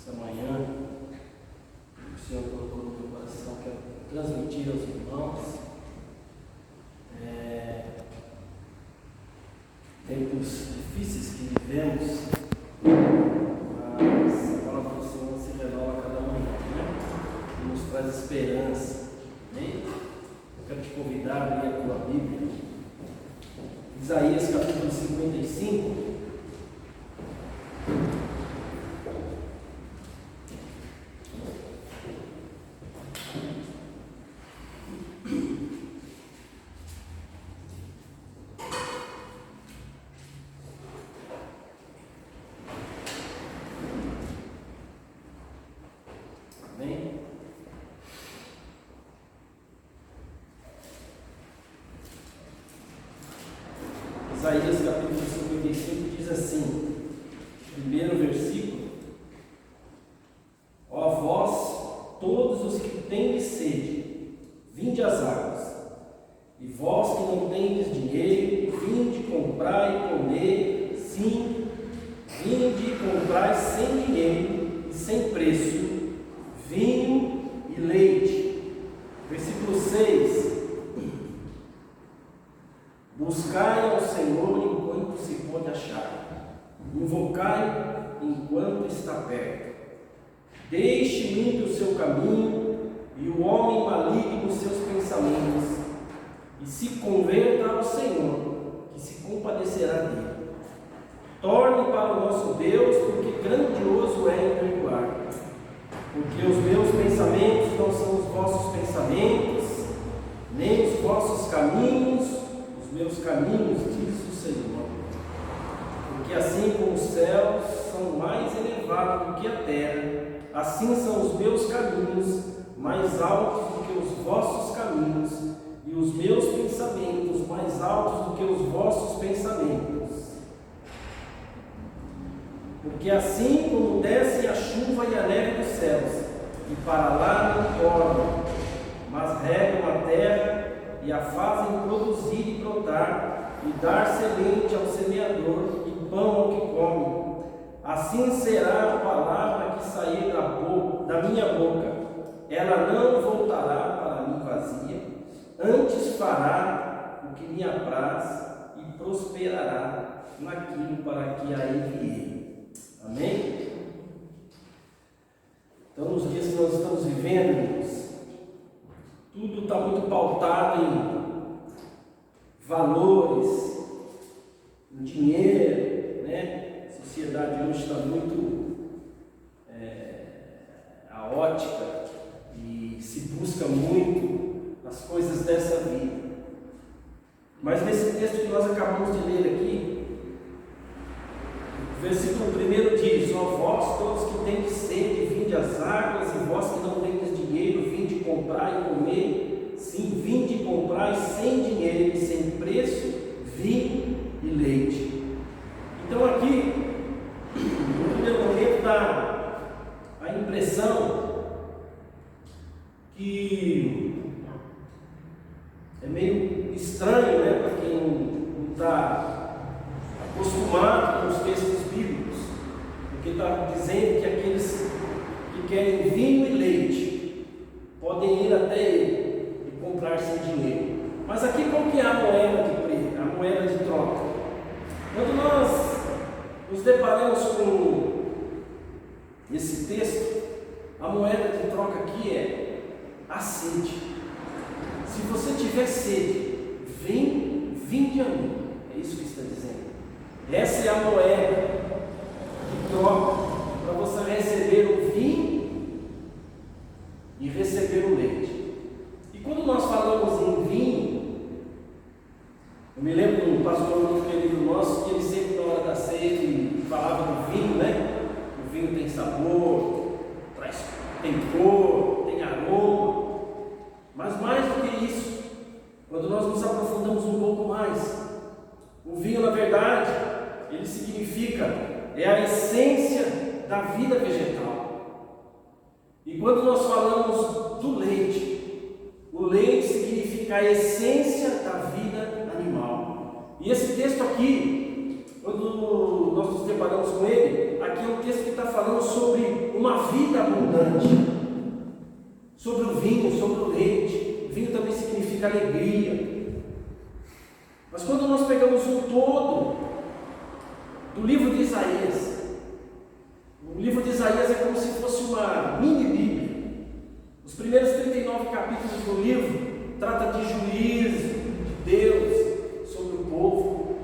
essa manhã, o Senhor colocou no meu coração, quero transmitir aos irmãos. Tempos difíceis que vivemos, mas a palavra do Senhor se renova a cada manhã, né? E nos traz esperança. Amém? Eu quero te convidar a ler a tua Bíblia, Isaías capítulo 55. Isaías capítulo 55 diz assim, primeiro versículo: Ó vós, todos os que tendes sede, vinde às águas, e vós que não tendes dinheiro, vinde comprar e comer, sim, vinde comprar sem dinheiro e sem preço, vinho e leite. Versículo 6: Buscai ao Senhor enquanto se pode achar, invocai enquanto está perto. Deixe ímpio o seu caminho e o homem maligno os seus pensamentos, e se converta ao Senhor, que se compadecerá dele. Torne para o nosso Deus, porque grandioso é em perdoar. Porque os meus pensamentos não são os vossos pensamentos, nem os vossos caminhos meus caminhos, diz o Senhor. Porque assim como os céus são mais elevados do que a terra, assim são os meus caminhos mais altos do que os vossos caminhos, e os meus pensamentos mais altos do que os vossos pensamentos. Porque assim como desce a chuva e a neve dos céus, e para lá não tornam, mas regam a terra e a fazem produzir e brotar, e dar semente ao semeador e pão ao que come, assim será a palavra que sair da minha boca. Ela não voltará para mim vazia, antes fará o que me apraz e prosperará naquilo para que a enviei. Amém? Então, nos dias que nós estamos vivendo, irmãos, tudo está muito pautado em valores, em dinheiro, né? A sociedade hoje está muito a ótica e se busca muito as coisas dessa vida. Mas nesse texto que nós acabamos de ler aqui, o versículo 1 diz: Ó vós todos que tendes sede, vinde às águas, e vós que não tendes dinheiro, vinde comprar e comer, sim, vinde comprar sem dinheiro e sem preço, vinho e leite. Então aqui, no primeiro momento, dá a impressão que é meio estranho, né, para quem não está acostumado com os textos bíblicos, porque está dizendo que aqueles que querem vinho e leite podem ir até ele e comprar sem dinheiro. Mas aqui qual que é a moeda de troca? Quando nós nos deparamos com esse texto, a moeda de troca aqui é a sede. Se você tiver sede, vinde a mim. É isso que está dizendo. Essa é a moeda de troca para você receber o vinho e receber o leite. E quando nós falamos em vinho, eu me lembro de um pastor muito querido nosso, que ele sempre na hora da ceia falava do vinho, né? O vinho tem sabor, tem cor, tem aroma. Mas mais do que isso, quando nós nos aprofundamos um pouco mais, o vinho, na verdade, ele significa, é a essência da vida vegetal. E quando nós falamos do leite, o leite significa a essência da vida animal. E esse texto aqui, quando nós nos deparamos com ele, aqui é um texto que está falando sobre uma abundante, sobre o vinho, sobre o leite. O vinho também significa alegria. Mas quando nós pegamos um todo do livro de Isaías, o livro de Isaías é como se fosse uma mini Bíblia. Os primeiros 39 capítulos do livro trata de juízo de Deus sobre o povo,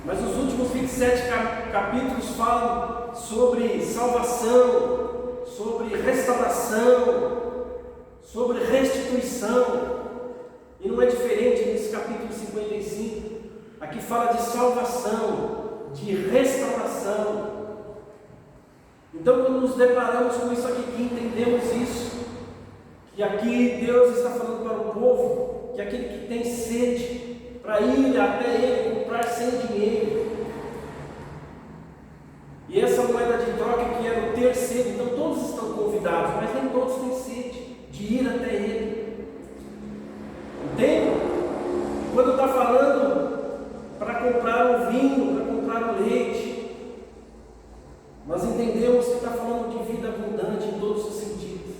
mas os últimos 27 capítulos falam sobre salvação, sobre restauração, sobre restituição. E não é diferente nesse capítulo 55. Aqui fala de salvação, de restauração. Então, quando nos deparamos com isso aqui, que entendemos isso, que aqui Deus está falando para o povo, que aquele que tem sede, para ir até Ele comprar sem dinheiro. E essa moeda de troca que era o ter sede, então todos estão convidados, mas nem todos têm sede de ir até Ele. Entende? Quando está falando para comprar o vinho, para comprar o leite, nós entendemos que está falando de vida abundante em todos os sentidos.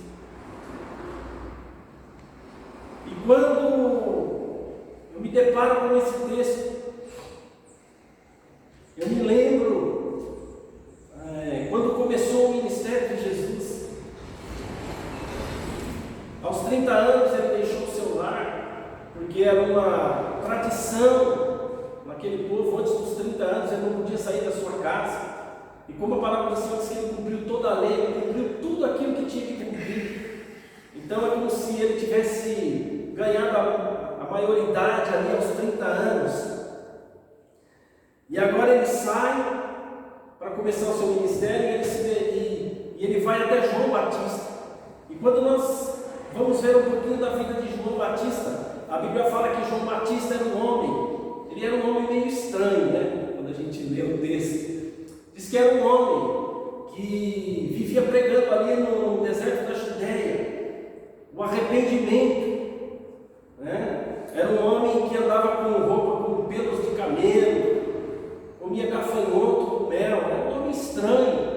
E quando eu me deparo com esse texto, eu me lembro quando começou o ministério de Jesus. Aos 30 anos ele deixou o seu lar, porque era uma tradição naquele povo. Antes dos 30 anos ele não podia sair da sua casa. E como a palavra do Senhor diz que ele cumpriu toda a lei, ele cumpriu tudo aquilo que tinha que cumprir. Então é como se ele tivesse ganhado a maioridade ali aos 30 anos. E agora ele sai para começar o seu ministério e ele vai até João Batista. E quando nós vamos ver um pouquinho da vida de João Batista, a Bíblia fala que João Batista era um homem, ele era um homem meio estranho, né? Quando a gente lê o texto. Diz que era um homem que vivia pregando ali no deserto da Judeia o arrependimento, né? Era um homem que andava com roupa com pelos de camelo, comia gafanhoto com mel, era um homem estranho.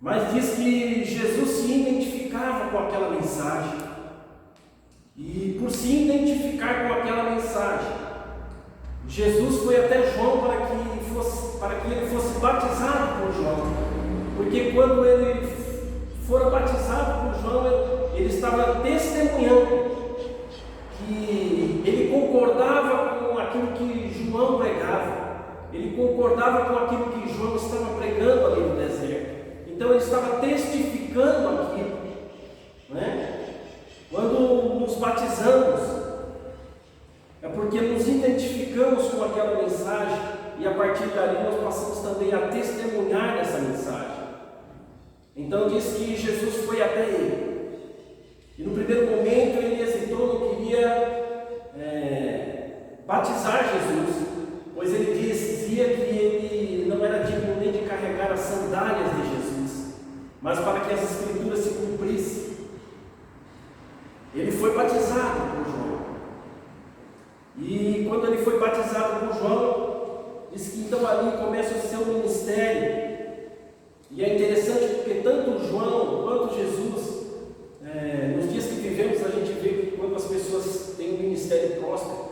Mas diz que Jesus se identificava com aquela mensagem, e por se identificar com aquela mensagem, Jesus foi até João para que ele fosse batizado por João, porque quando ele fora batizado por João, ele estava testemunhando que ele concordava com aquilo que João pregava, ele concordava com aquilo que João estava pregando ali no deserto. Então ele estava testificando aquilo, né? Quando nos batizamos, é porque nos identificamos com aquela mensagem e a partir dali nós passamos também a testemunhar essa mensagem. Então diz que Jesus foi até ele. E no primeiro momento ele hesitou, não queria batizar Jesus, pois ele dizia que ele não era digno nem de carregar as sandálias de Jesus, mas para que as escrituras se cumprissem. Ele foi batizado por João. E quando ele foi batizado por João, diz que então ali começa o seu ministério. E é interessante porque tanto João quanto Jesus, nos dias que vivemos, a gente vê que quando as pessoas têm um ministério próspero,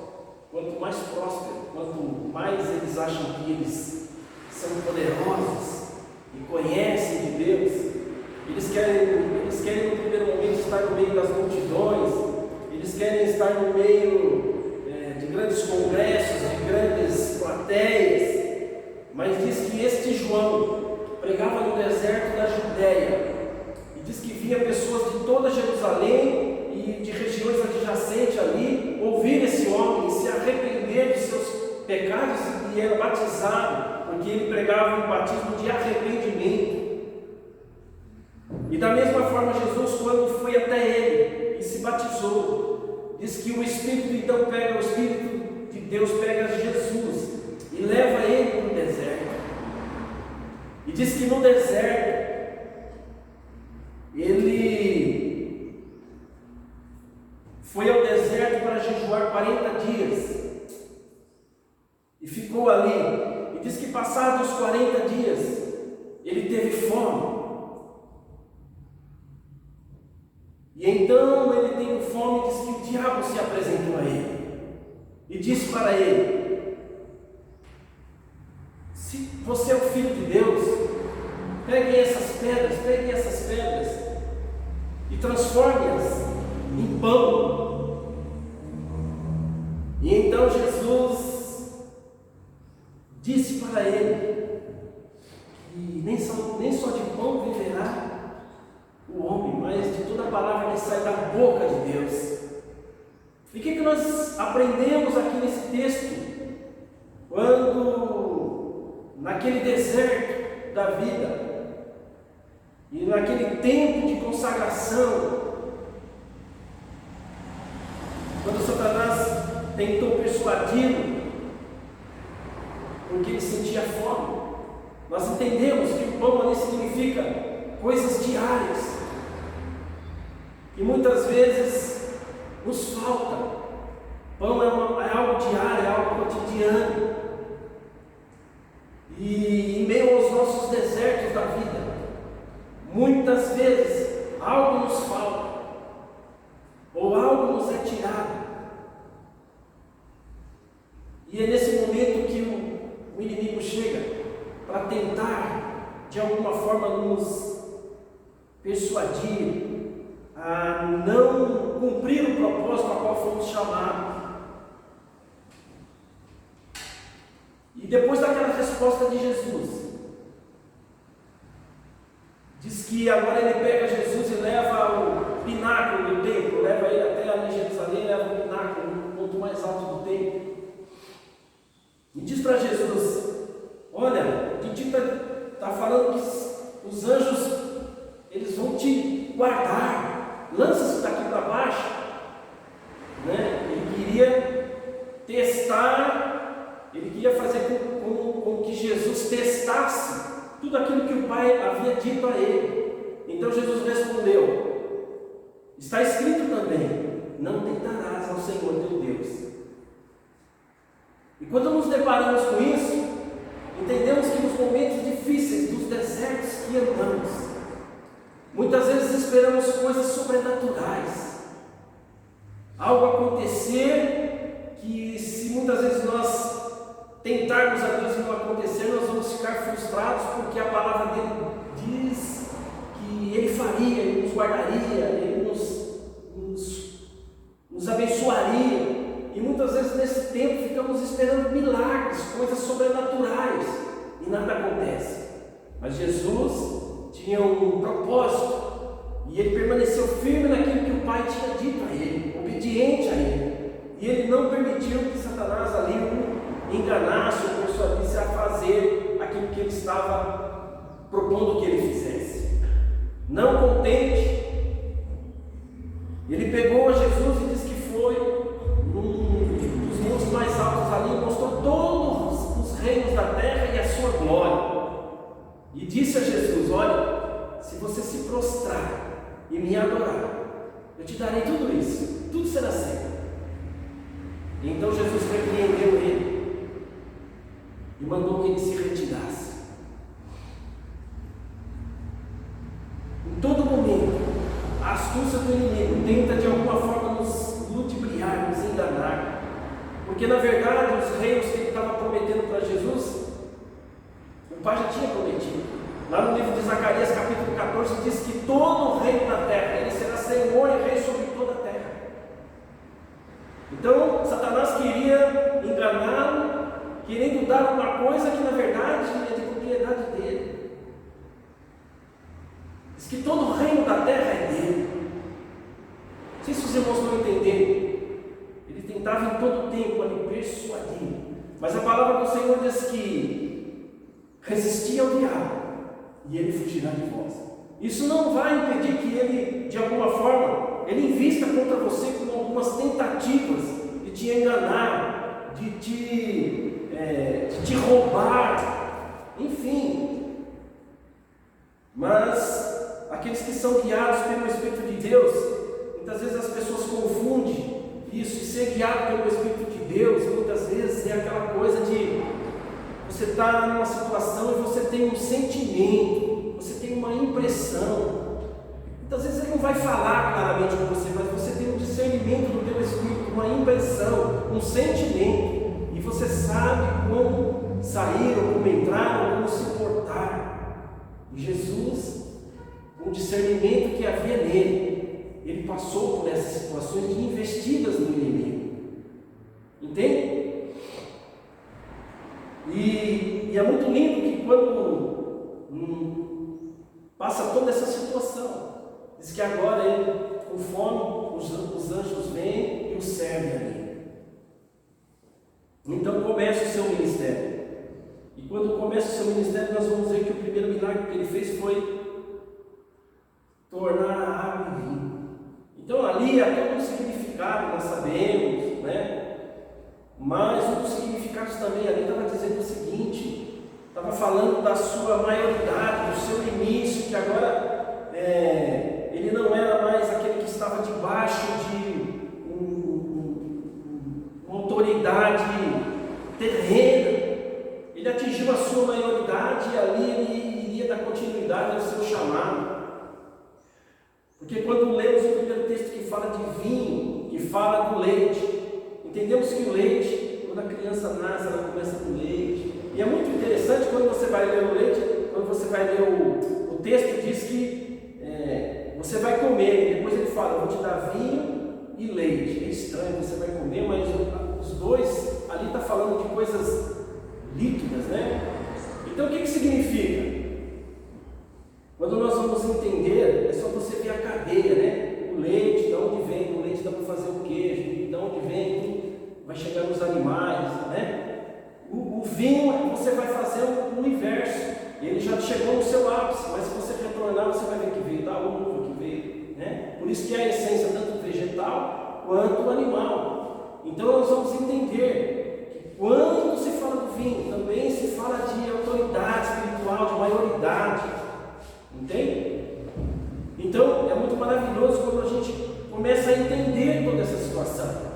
quanto mais próspero, quanto mais eles acham que eles são poderosos e conhecem de Deus, eles querem no primeiro momento estar no meio das multidões, eles querem estar no meio de grandes congressos, de grandes plateias. Mas diz que este João pregava no deserto da Judéia, e diz que vinha pessoas de toda Jerusalém e de regiões adjacentes ali ouvir esse homem, se arrepender dos seus pecados, e era batizado, porque ele pregava um batismo de arrependimento. E da mesma forma Jesus, quando foi até ele e se batizou, diz que o Espírito então pega, o Espírito de Deus pega Jesus e leva ele para o deserto. E diz que no deserto ele foi ao deserto para jejuar 40 dias e ficou ali. E diz que passados os 40 dias ele teve fome. ele tendo fome, diz que o diabo se apresentou a ele e disse para ele: se você é o Filho de Deus, pegue essas pedras e transforme-as em pão. E então Jesus disse para ele que nem só de pão viverá o homem, mas de toda a palavra que sai da boca de Deus. E o que nós aprendemos aqui nesse texto? Quando naquele deserto da vida e naquele tempo de consagração, quando Satanás tentou persuadi-lo, porque ele sentia fome, nós entendemos que o pão ali significa coisas diárias, e muitas vezes nos falta. Pão é algo diário, é algo cotidiano, e em meio aos nossos desertos da vida, muitas vezes algo nos falta, ou algo nos é tirado. E é nesse momento que o inimigo chega para tentar, de alguma forma, nos persuadir a não cumprir o propósito a qual fomos chamados. E depois daquela resposta de Jesus, diz que agora ele pega Jesus e leva o pináculo do templo, leva ele até ali em Jerusalém, leva o pináculo, no ponto mais alto do templo, e diz para Jesus: olha, o Titi está falando que os anjos, eles vão te guardar, lança-se daqui para baixo, né? Ele queria testar, ele queria fazer com que Jesus testasse tudo aquilo que o Pai havia dito a ele. Então Jesus respondeu: está escrito também, não tentarás ao Senhor teu Deus. E quando nos deparamos com isso, entendemos que nos momentos difíceis, dos desertos que andamos, muitas vezes esperamos coisas sobrenaturais, algo acontecer que, se muitas vezes nós tentarmos a Deus e não acontecer, nós vamos ficar frustrados, porque a palavra dele diz que ele faria, ele nos guardaria, ele nos abençoaria. E muitas vezes nesse tempo ficamos esperando milagres, coisas sobrenaturais, e nada acontece. Mas Jesus tinha um propósito, e ele permaneceu firme naquilo que o Pai tinha dito a ele, obediente a ele. E ele não permitiu que Satanás ali o enganasse ou persuadisse a fazer aquilo que ele estava propondo que ele fizesse. Não contente, ele pegou a Jesus e disse que foi dos montes mais altos ali, mostrou todos os reinos da terra e a sua glória, e disse a Jesus: olha, se você se prostrar e me adorar, eu te darei tudo isso, tudo será certo. Então Jesus repreendeu ele e mandou que ele se retirasse. Em todo momento, a astúcia do inimigo tenta de alguma forma nos ludibriar, nos enganar, porque na verdade os reinos que ele estava prometendo para Jesus, o Pai já tinha prometido. Lá no livro de Zacarias, capítulo 14, diz que todo o reino da terra, ele será Senhor e Rei sobre toda a terra. Então Satanás queria enganá-lo, querendo dar uma coisa que na verdade é de propriedade dele. Diz que todo o reino da terra é dele. Não sei se os irmãos estão entendendo. Ele tentava em todo o tempo ali persuadir, mas a palavra do Senhor diz que resistia ao diabo e ele fugirá de vós. Isso não vai impedir que ele, de alguma forma, ele invista contra você com algumas tentativas de te enganar, de te roubar, enfim. Mas aqueles que são guiados pelo Espírito de Deus, muitas vezes as pessoas confundem isso, e ser guiado pelo Espírito de Deus, muitas vezes é aquela coisa de você estar numa situação e você tem um sentimento, você tem uma impressão. Muitas vezes ele não vai falar claramente com você, mas você tem discernimento do teu espírito, uma impressão, um sentimento, e você sabe como sair, ou como entrar, ou como se portar. E Jesus, com o discernimento que havia nele, ele passou por essas situações de investidas no inimigo. Entende? E é muito lindo que quando passa toda essa situação, diz que agora ele, com fome, os anjos vêm e o servem ali. Então começa o seu ministério. E quando começa o seu ministério, nós vamos ver que o primeiro milagre que ele fez foi tornar a água em vinho. Então ali há todo um significado, nós sabemos, né? Mas um dos significados também ali estava dizendo o seguinte, estava falando da sua maioridade, do seu início, que agora ele não era mais aquele que estava debaixo de uma autoridade terrena. Ele atingiu a sua maioridade e ali ele iria dar continuidade ao seu chamado. Porque quando lemos o primeiro texto que fala de vinho, que fala do leite, entendemos que o leite, quando a criança nasce, ela começa com leite. E é muito interessante quando você vai ler o leite, quando você vai ler o texto, diz que você vai comer, e depois ele fala, eu vou te dar vinho e leite. É estranho, você vai comer, mas os dois ali está falando de coisas líquidas, né? Então o que significa? Quando nós vamos entender, é só você ver a cadeia, né? O leite, de onde vem? O leite dá para fazer o queijo, de onde vem? Vai chegar nos animais, né? O vinho, você vai fazer o inverso. Ele já chegou no seu ápice, mas se você retornar, você vai ver que veio da uva, que veio, né? Por isso que é a essência tanto vegetal quanto animal. Então nós vamos entender que quando se fala do vinho, também se fala de autoridade espiritual, de maioridade. Entende? Então é muito maravilhoso quando a gente começa a entender toda essa situação.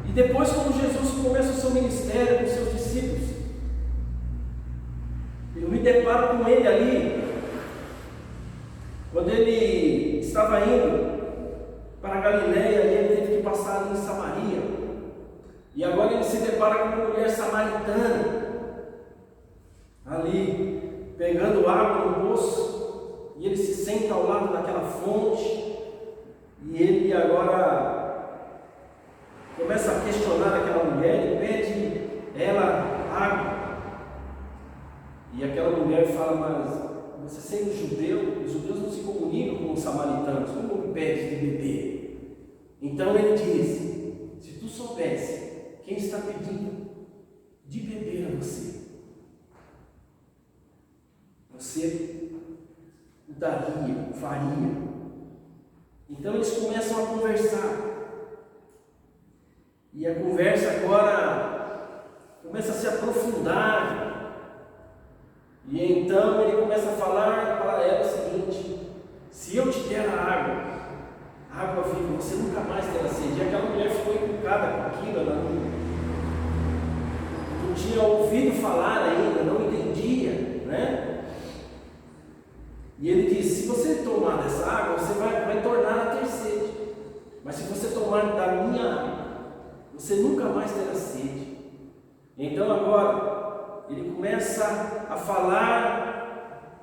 E depois, quando Jesus começa o seu ministério com os seus discípulos, eu me deparo com ele ali, quando ele estava indo para a Galileia e ele teve que passar ali em Samaria. E agora ele se depara com uma mulher samaritana ali, pegando água no poço, e ele se senta ao lado daquela fonte, e ele agora começa a questionar aquela mulher, e pede ela água. E aquela mulher fala, mas você sendo judeu, os judeus não se comunicam com os samaritanos, como me pede de beber? Então ele diz, se tu soubesse quem está pedindo de beber a você, você daria, faria. Então eles começam a conversar. E a conversa agora começa a se aprofundar. E então ele começa a falar para ela o seguinte: se eu te der a água viva, você nunca mais terá sede. E aquela mulher ficou encucada com aquilo, ela não tinha ouvido falar ainda, não entendia, né? E ele diz, se você tomar dessa água, você vai tornar a ter sede. Mas se você tomar da minha água, você nunca mais terá sede. Então agora, ele começa a falar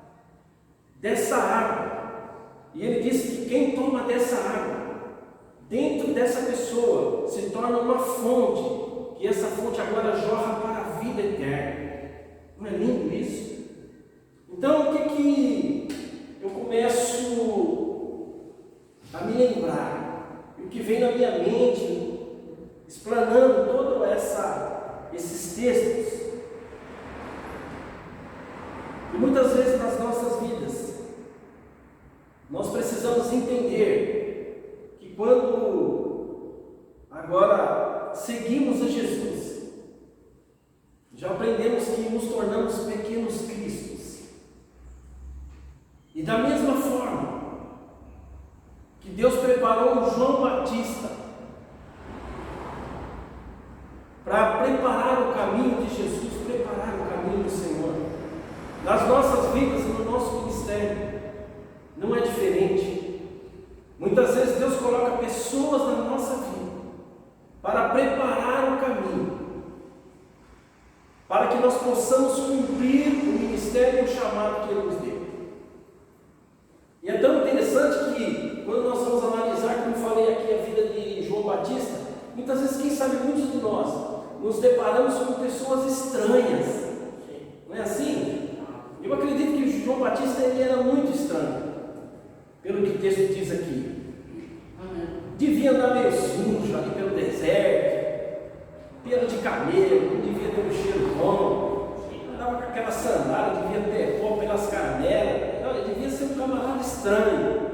dessa água. E ele diz que quem toma dessa água, dentro dessa pessoa, se torna uma fonte. E essa fonte agora jorra para a vida eterna. Não é lindo isso? Então o que eu começo a me lembrar, o que vem na minha mente, explanando todos esses textos, e muitas vezes nas nossas vidas, nós precisamos entender que quando agora seguimos a Jesus, já aprendemos que nos tornamos pequenos cristos. E da mesma forma que Deus preparou o João Batista para preparar o caminho de Jesus, preparar o caminho do Senhor, nas nossas vidas e no nosso ministério, não é diferente. Muitas pessoas na nossa vida para preparar o caminho, para que nós possamos cumprir o ministério e o chamado que Ele nos deu. E é tão interessante que, quando nós vamos analisar, como falei aqui, a vida de João Batista, muitas vezes, quem sabe, muitos de nós nos deparamos com pessoas estranhas. Não é assim? Eu acredito que João Batista ele era muito estranho, pelo que o texto diz aqui. Devia andar meio sujo ali pelo deserto, pelo de camelo, não devia ter um cheiro bom, andava com aquela sandália, devia ter pó pelas canelas. Olha, devia ser um camarada estranho.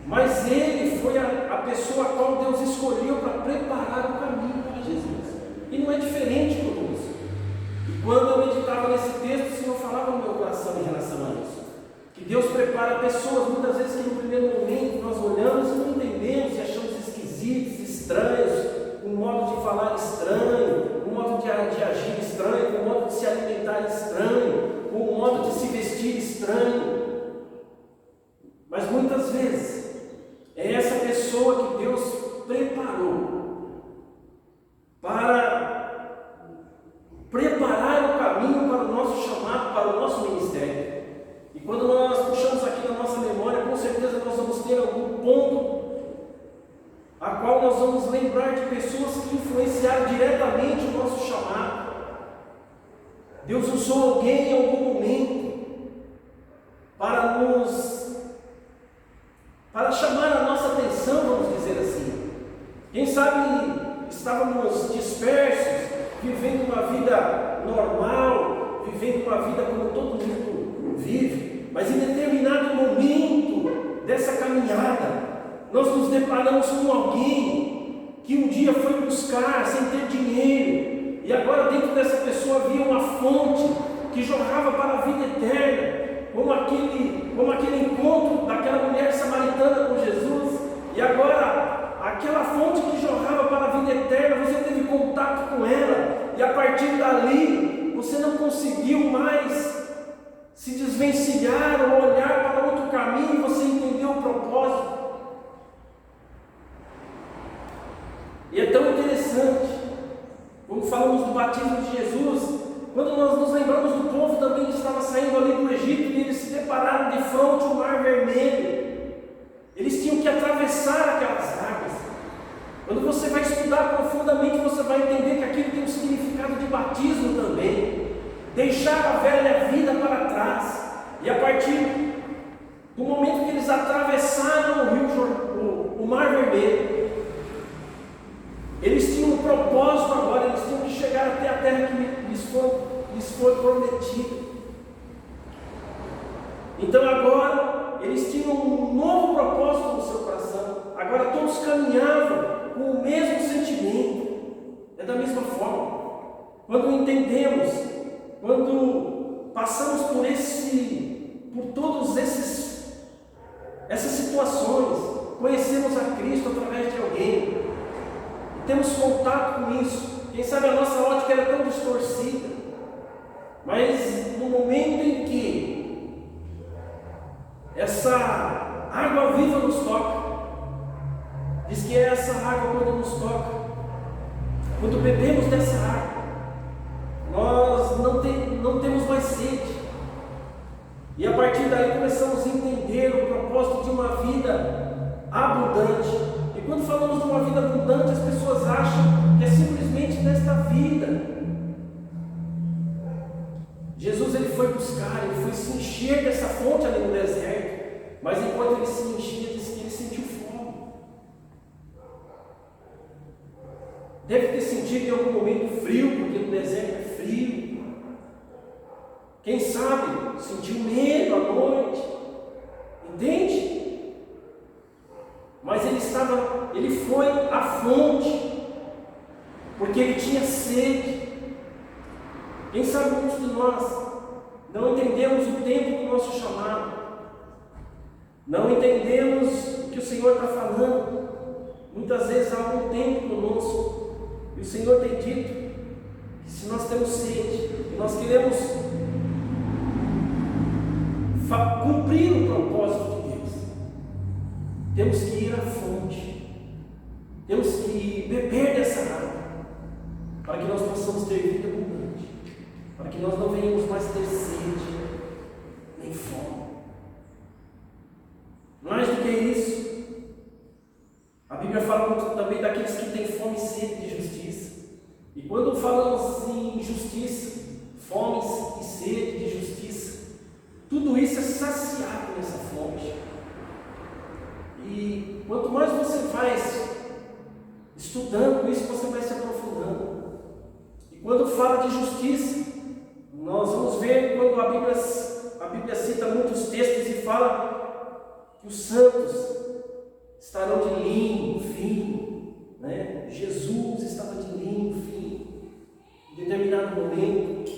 Mas ele foi a pessoa a qual Deus escolheu para preparar o caminho para Jesus. E não é diferente conosco. E quando eu meditava nesse texto, o Senhor falava no meu coração em relação a isso. Que Deus prepara pessoas, muitas vezes que no primeiro momento nós olhamos e não entendemos e achamos esquisitos, estranhos, um modo de falar estranho, um modo de agir estranho, um modo de se alimentar estranho, um modo de se vestir estranho. Mas muitas vezes é essa pessoa que Deus preparou para preparar o caminho para o nosso chamado, para o nosso ministério. E quando nós puxamos aqui na nossa memória, com certeza nós vamos ter algum ponto a qual nós vamos lembrar de pessoas que influenciaram diretamente o nosso chamado. Deus usou alguém em algum momento para chamar a nossa atenção, vamos dizer assim. Quem sabe estávamos dispersos, vivendo uma vida normal, vivendo uma vida como todo mundo vive, mas em determinado momento dessa caminhada, nós nos deparamos com alguém que um dia foi buscar sem ter dinheiro, e agora dentro dessa pessoa havia uma fonte que jorrava para a vida eterna, como aquele encontro daquela mulher samaritana com Jesus. E agora, aquela fonte que jorrava para a vida eterna, você teve contato com ela, e a partir dali, você não conseguiu mais se desvencilhar ou olhar para outro caminho, você entendeu o propósito. E é tão interessante, como falamos do batismo de Jesus, quando nós nos lembramos do povo também que estava saindo ali do Egito, e eles se depararam de frente ao Mar Vermelho. Eles tinham que atravessar aquelas águas. Quando você vai estudar profundamente, você vai entender que aquilo tem um significado de batismo também. Deixar a velha vida para trás. E a partir do momento que eles atravessaram o Mar Vermelho, eles tinham um propósito agora, eles tinham que chegar até a terra que lhes foi prometida. Então agora, eles tinham um novo propósito no seu coração. Agora todos caminhavam com o mesmo sentimento. É da mesma forma. Quando entendemos, quando passamos por todas essas situações, conhecemos a Cristo através de alguém, temos contato com isso. Quem sabe a nossa ótica era tão distorcida, mas no momento em que essa água viva nos toca, diz que é essa água quando nos toca, quando bebemos dessa água, nós não temos mais sede. E a partir daí começamos a entender o propósito de uma vida abundante. E quando falamos de uma vida abundante, as pessoas acham que é simplesmente nesta vida. Jesus ele foi buscar, ele foi se encher dessa fonte ali no deserto, mas enquanto ele se enchia, disse que ele sentiu fome. Deve ter sentido em algum momento frio, porque no deserto é frio. Quem sabe sentiu medo à noite, entende? Mas ele foi à fonte, porque ele tinha sede. Quem sabe muitos de nós não entendemos o tempo do nosso chamado, não entendemos o que o Senhor está falando. Muitas vezes há algum tempo conosco, e o Senhor tem dito que se nós temos sede, e nós queremos cumprir o propósito de Deus, temos que ir à fonte, temos que beber dessa água, para que nós possamos ter vida abundante, para que nós não venhamos mais ter sede, nem fome. Mais do que isso, a Bíblia fala muito também daqueles que têm fome e sede de justiça. E quando falamos em justiça, fome e sede de justiça, tudo isso é saciado nessa fonte. E quanto mais você vai estudando isso, você vai se aprofundando. E quando fala de justiça, nós vamos ver quando a Bíblia cita muitos textos e fala que os santos estarão de linho fino, né? Jesus estava de linho fino em determinado momento.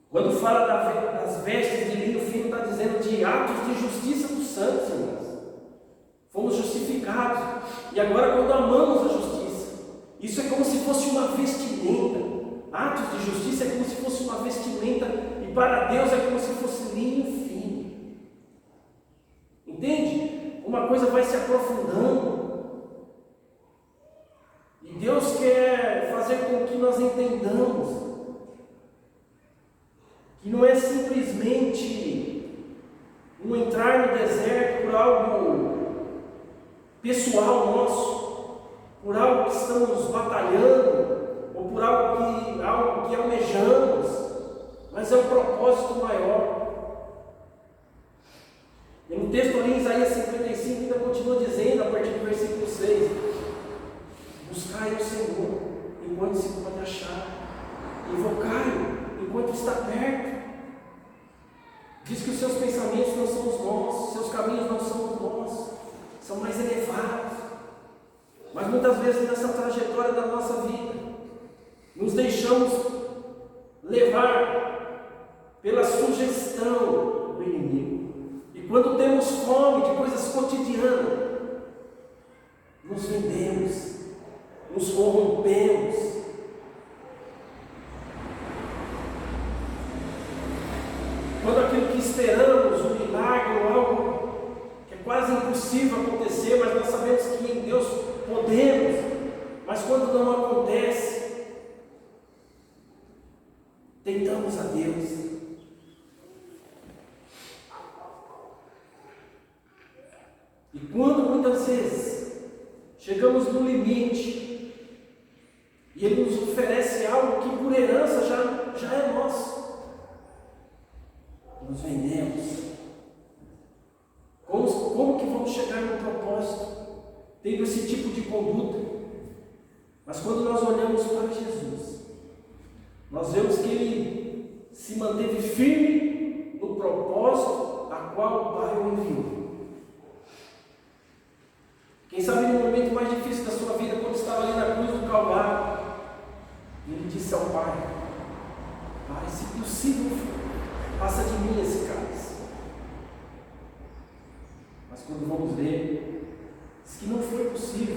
Quando fala das vestes de linho fino, está dizendo de atos de justiça dos santos, irmãos. Fomos justificados. E agora, quando amamos a justiça, isso é como se fosse uma vestimenta. Atos de justiça é como se fosse uma vestimenta, e para Deus é como se fosse linho fino. Entende? Uma coisa vai se aprofundando, e Deus quer fazer com que nós entendamos que não é simplesmente um entrar no deserto por algo pessoal nosso, por algo que estamos batalhando, ou por algo que almejamos, mas é um propósito maior. E no texto ali em Isaías 55 ainda continua dizendo, a partir do versículo 6, buscai o Senhor enquanto se pode achar, invocai-o enquanto está perto. Diz que os seus pensamentos não são os nossos, seus caminhos não são os nossos, são mais elevados. Mas muitas vezes nessa trajetória da nossa vida, nos deixamos levar pela sugestão do inimigo. E quando temos fome de coisas cotidianas, nos vendemos, nos corrompemos. Quando aquilo que esperamos, um milagre ou algo que é quase impossível acontecer, mas nós sabemos que em Deus podemos, mas quando não acontece, tentamos a Deus. E quando muitas vezes chegamos no limite e Ele nos oferece algo que por herança já é nosso, nos vendemos. Como que vamos chegar no propósito tendo esse tipo de conduta? Mas quando nós olhamos para Jesus, nós vemos que Ele se manteve firme no propósito a qual o Pai o enviou. Quem sabe no momento mais difícil da sua vida, quando estava ali na cruz do Calvário, Ele disse ao Pai: Pai, se possível, passa de mim esse cálice. Mas quando vamos ver, diz que não foi possível.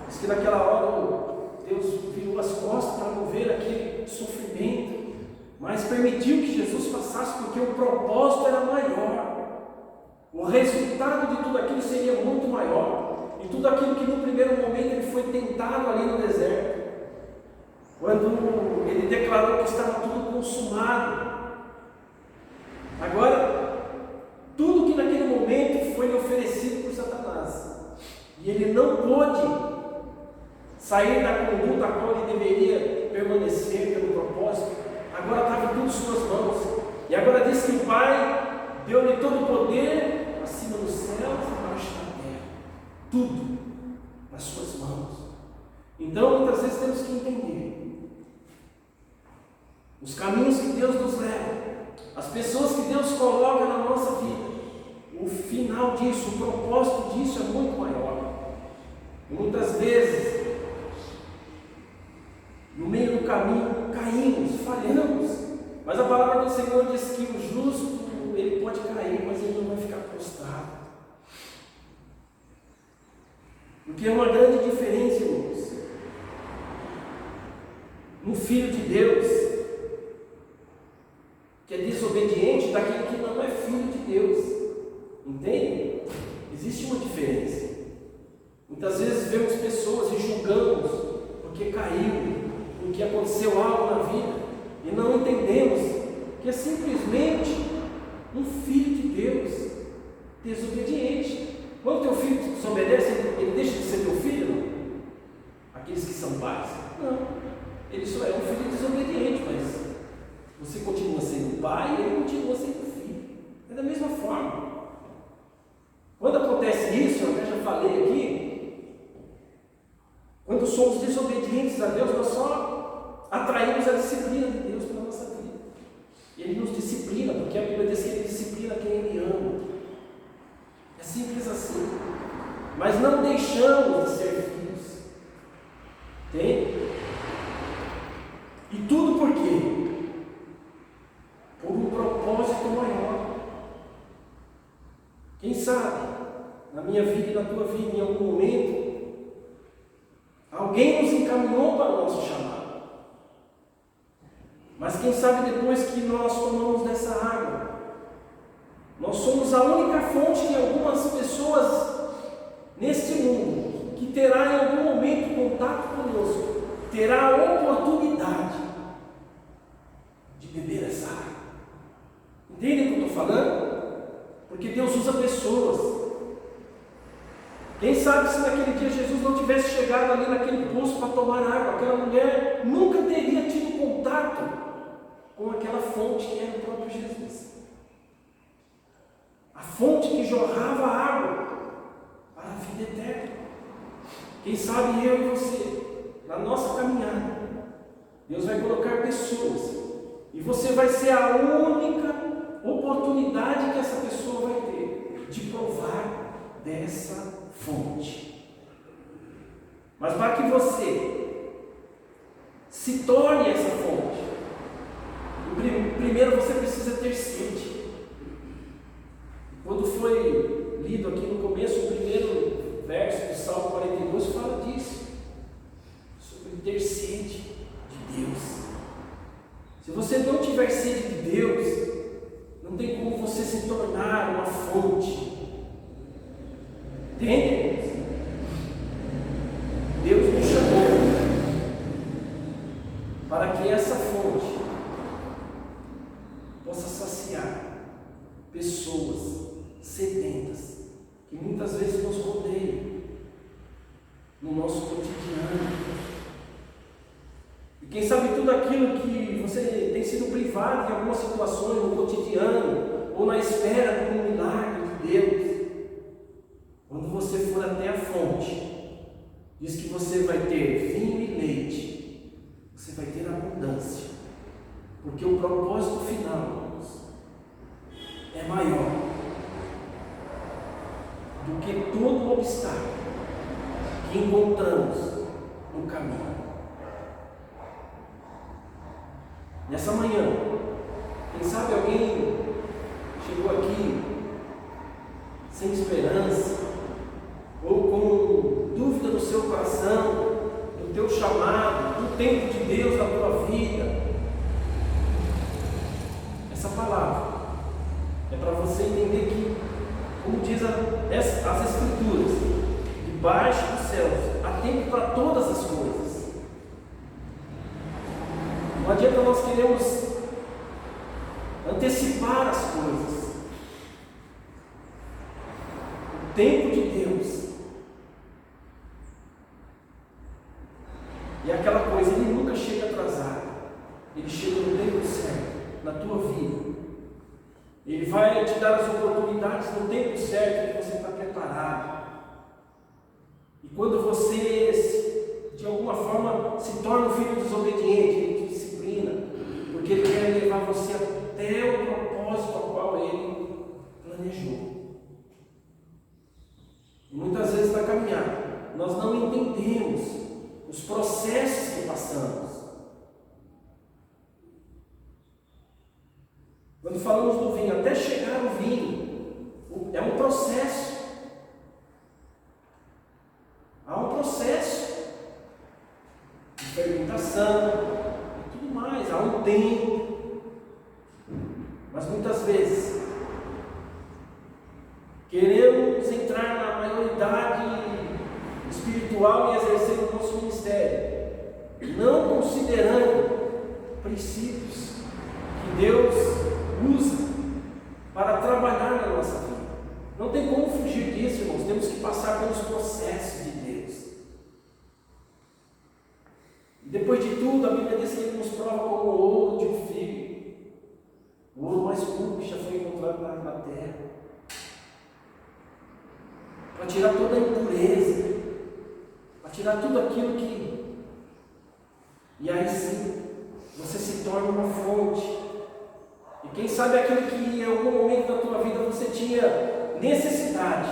Diz que naquela hora Deus virou as costas para não ver aquele sofrimento, mas permitiu que Jesus passasse porque o propósito era maior. O resultado de tudo aquilo seria muito maior. E tudo aquilo que no primeiro momento ele foi tentado ali no deserto, quando ele declarou que estava tudo consumado, agora, tudo que naquele momento foi lhe oferecido por Satanás, e ele não pôde sair da conduta a qual ele deveria permanecer pelo propósito, agora estava tudo em suas mãos. E agora diz que o Pai deu-lhe todo o poder acima dos céus e embaixo da terra, tudo nas suas mãos. Então muitas vezes temos que entender os caminhos que Deus nos leva, as pessoas que Deus coloca na nossa vida. O final disso, o propósito disso é muito maior. E muitas vezes, no meio do caminho, caímos, falhamos, mas a palavra do Senhor diz que o justo, ele pode cair, mas ele não vai ficar prostrado. Porque é uma grande diferença, irmãos, no Filho de Deus, que é desobediente, daquele que não é filho de Deus. Entende? Existe uma diferença. Muitas vezes vemos pessoas e julgamos porque caiu, porque aconteceu algo na vida, e não entendemos que é simplesmente um filho de Deus desobediente. Quando teu filho desobedece, ele deixa de ser teu filho? Não? Aqueles que são pais? Não. Ele só é um filho desobediente, mas você continua sendo pai e ele continua sendo filho. É da mesma forma. Quando acontece isso, eu até já falei aqui, quando somos desobedientes a Deus, nós só atraímos a disciplina de Deus para a nossa vida. Ele nos disciplina, porque a Bíblia diz que Ele disciplina quem Ele ama. É simples assim. Mas não deixamos de ser filhos. Entende? E tudo por quê? Por um propósito maior. Quem sabe, na minha vida e na tua vida, em algum momento, alguém nos encaminhou para o nosso chamado. Mas quem sabe depois que nós tomamos dessa água, nós somos a única fonte de algumas pessoas neste mundo que terá em algum momento contato conosco, terá a oportunidade de beber essa água. Entendem o que eu estou falando? Porque Deus usa pessoas. Quem sabe se naquele dia Jesus não tivesse chegado ali naquele poço para tomar água, aquela mulher nunca teria tido contato com aquela fonte que era o próprio Jesus. A fonte que jorrava água para a vida eterna. Quem sabe eu e você, na nossa caminhada, Deus vai colocar pessoas e você vai ser a única oportunidade que essa pessoa vai ter de provar dessa fonte. Mas para que você se torne essa fonte, primeiro você precisa ter sede. Quando foi lido aqui no começo, o primeiro verso do Salmo 42 fala disso, sobre ter sede de Deus. Se você não tiver sede de Deus, não tem como você se tornar uma fonte. Entende? Deus nos chamou para que essa fonte possa saciar pessoas sedentas que muitas vezes nos rodeiam no nosso cotidiano. E quem sabe tudo aquilo que você tem sido privado em algumas situações no cotidiano ou na espera de um milagre de Deus, quando você for até a fonte, diz que você vai ter vinho e leite, você vai ter abundância, porque o propósito final é maior do que todo obstáculo que encontramos no caminho. Nessa manhã, quem sabe alguém chegou aqui sem esperança, ou com dúvida no seu coração, do teu chamado, do tempo de Deus na tua vida. Essa palavra é para você entender que, como diz as Escrituras, debaixo dos céus há tempo para todas as coisas. Não adianta nós queremos antecipar as coisas. O tempo de Deus e aquela coisa, ele nunca chega atrasado. Ele chega no tempo certo, na tua vida. Ele vai te dar as oportunidades no tempo certo que você está preparado. E quando você, de alguma forma, se torna um filho desobediente, ele te disciplina, porque ele quer levar você até o propósito ao qual ele planejou. E muitas vezes na caminhada, nós não entendemos os processos que passamos. Quando falamos do vinho, até chegar ao vinho, é um processo. Há um processo de fermentação e tudo mais, há um tempo. Mas muitas vezes queremos entrar Deus usa para trabalhar na nossa vida. Não tem como fugir disso, irmãos. Temos que passar pelos processos de Deus. E depois de tudo, a Bíblia diz que Ele nos prova como o ouro de um figo. O ouro mais puro que já foi encontrado na terra. Para tirar toda a impureza. Para tirar tudo aquilo que... E aí sim, você se torna uma fonte. E quem sabe aquilo que em algum momento da tua vida você tinha necessidade.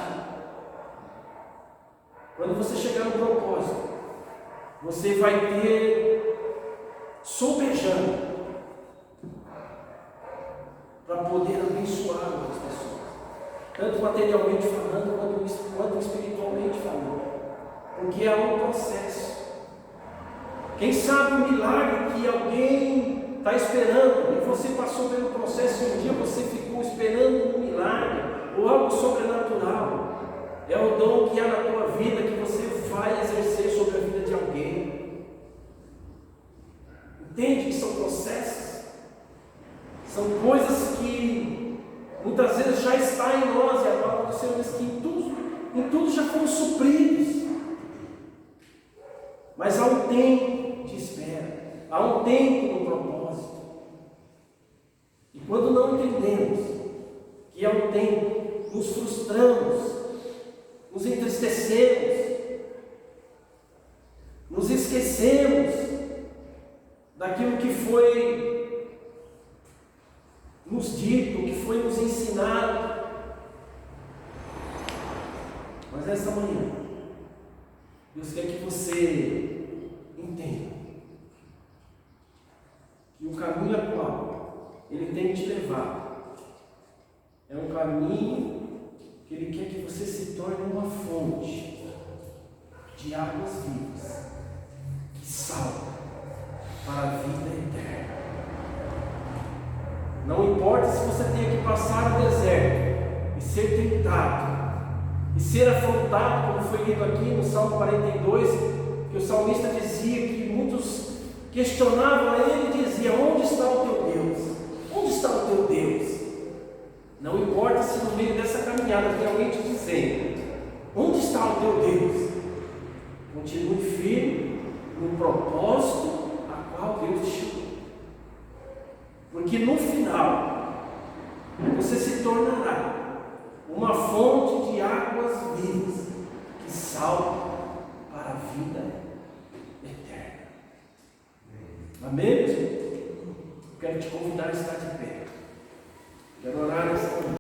Quando você chegar no propósito, você vai ter sopejando para poder abençoar outras pessoas. Tanto materialmente falando, quanto espiritualmente falando. Porque há um processo. Quem sabe o milagre que alguém está esperando, e você passou pelo processo e um dia você ficou esperando um milagre, ou algo sobrenatural, é o dom que há na tua vida que você vai exercer sobre a vida de alguém. Entende que são processos? São coisas que muitas vezes já está em nós, e a palavra do Senhor diz que em tudo já fomos supridos. Mas há um tempo de espera, há um tempo no propósito. E quando não entendemos que há um tempo, nos frustramos, nos entristecemos, nos esquecemos daquilo que foi nos dito, que foi nos ensinado. Mas essa manhã, Deus quer que você entenda que o caminho a qual Ele tem que te levar é um caminho que Ele quer que você se torne uma fonte de águas vivas, que salva para a vida eterna. Não importa se você tenha que passar o deserto e ser tentado, e ser afrontado, como foi lido aqui no Salmo 42, que o salmista dizia que muitos questionavam a ele e diziam: onde está o teu Deus? Onde está o teu Deus? Não importa se no meio dessa caminhada tem alguém te dizendo: onde está o teu Deus? Continue firme no propósito a qual Deus te chamou. Porque no final, você se tornará uma fonte de águas vivas que salva para a vida eterna. Amém, meus irmãos? Quero te convidar a estar de pé. Quero orar nessa manhã.